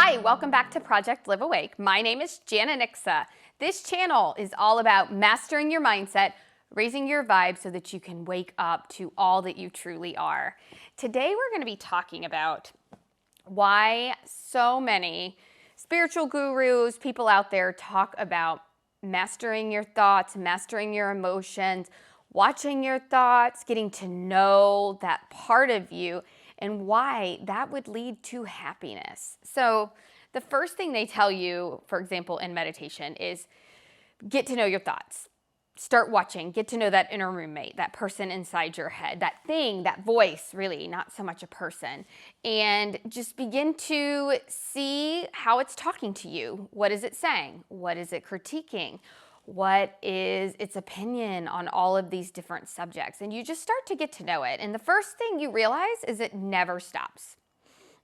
Hi, welcome back to Project Live Awake. My name is Jana Nixa. This channel is all about mastering your mindset, raising your vibe so that you can wake up to all that you truly are. Today we're going to be talking about why so many spiritual gurus, people out there talk about mastering your thoughts, mastering your emotions, watching your thoughts, getting to know that part of you, and why that would lead to happiness. So the first thing they tell you, for example, in meditation is get to know your thoughts. Start watching, get to know that inner roommate, that person inside your head, that thing, that voice, really, not so much a person. And just begin to see how it's talking to you. What is it saying? What is it critiquing? What is its opinion on all of these different subjects? And you just start to get to know it. And the first thing you realize is it never stops.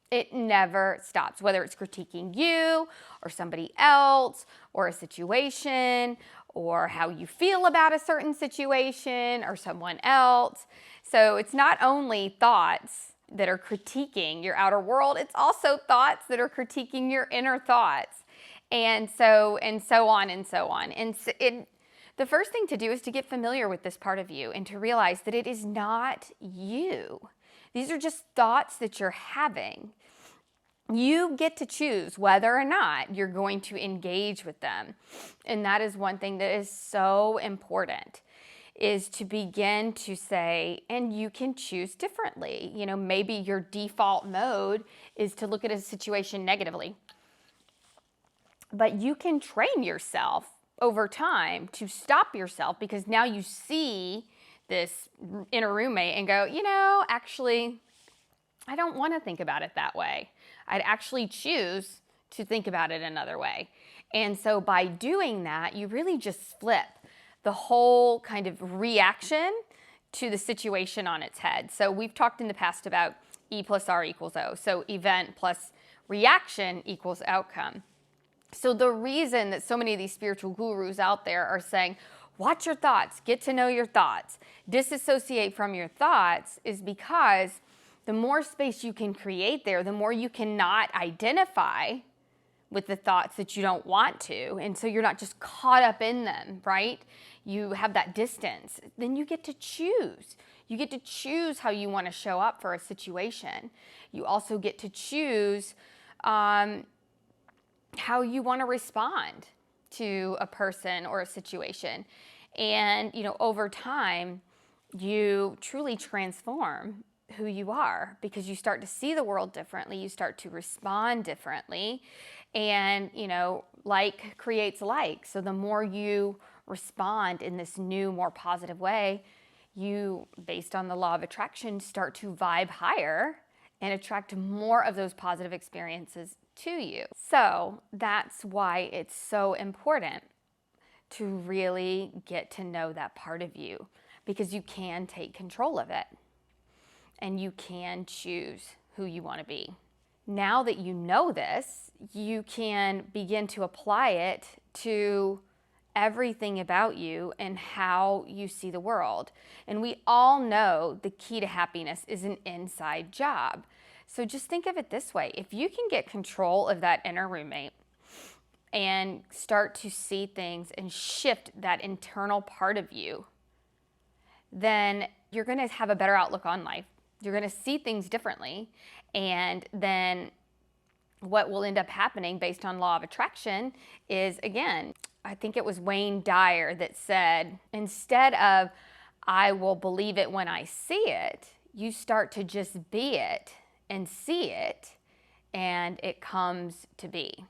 It never stops, whether it's critiquing you or somebody else or a situation or how you feel about a certain situation or someone else. So it's not only thoughts that are critiquing your outer world, it's also thoughts that are critiquing your inner thoughts. And so on and so on. And the first thing to do is to get familiar with this part of you and to realize that it is not you. These are just thoughts that you're having. You get to choose whether or not you're going to engage with them. And that is one thing that is so important, is to begin to say, and you can choose differently. You know, maybe your default mode is to look at a situation negatively. But you can train yourself over time to stop yourself, because now you see this inner roommate and go, you know, actually, I don't want to think about it that way. I'd actually choose to think about it another way. And so by doing that, you really just flip the whole kind of reaction to the situation on its head. So we've talked in the past about E plus R equals O. So event plus reaction equals outcome. So the reason that so many of these spiritual gurus out there are saying, watch your thoughts, get to know your thoughts, disassociate from your thoughts, is because the more space you can create there, the more you cannot identify with the thoughts that you don't want to. And so you're not just caught up in them, right? You have that distance. Then you get to choose. You get to choose how you want to show up for a situation. You also get to choose how you want to respond to a person or a situation. And, you know, over time, you truly transform who you are, because you start to see the world differently. You start to respond differently. And, you know, like creates like. So the more you respond in this new, more positive way, you, based on the law of attraction, start to vibe higher and attract more of those positive experiences to you. So that's why it's so important to really get to know that part of you, because you can take control of it and you can choose who you want to be. Now that you know this, you can begin to apply it to everything about you and how you see the world. And we all know the key to happiness is an inside job. So just think of it this way. If you can get control of that inner roommate and start to see things and shift that internal part of you, then you're going to have a better outlook on life. You're going to see things differently. And then what will end up happening based on law of attraction is, again, I think it was Wayne Dyer that said, instead of I will believe it when I see it, you start to just be it and see it, and it comes to be.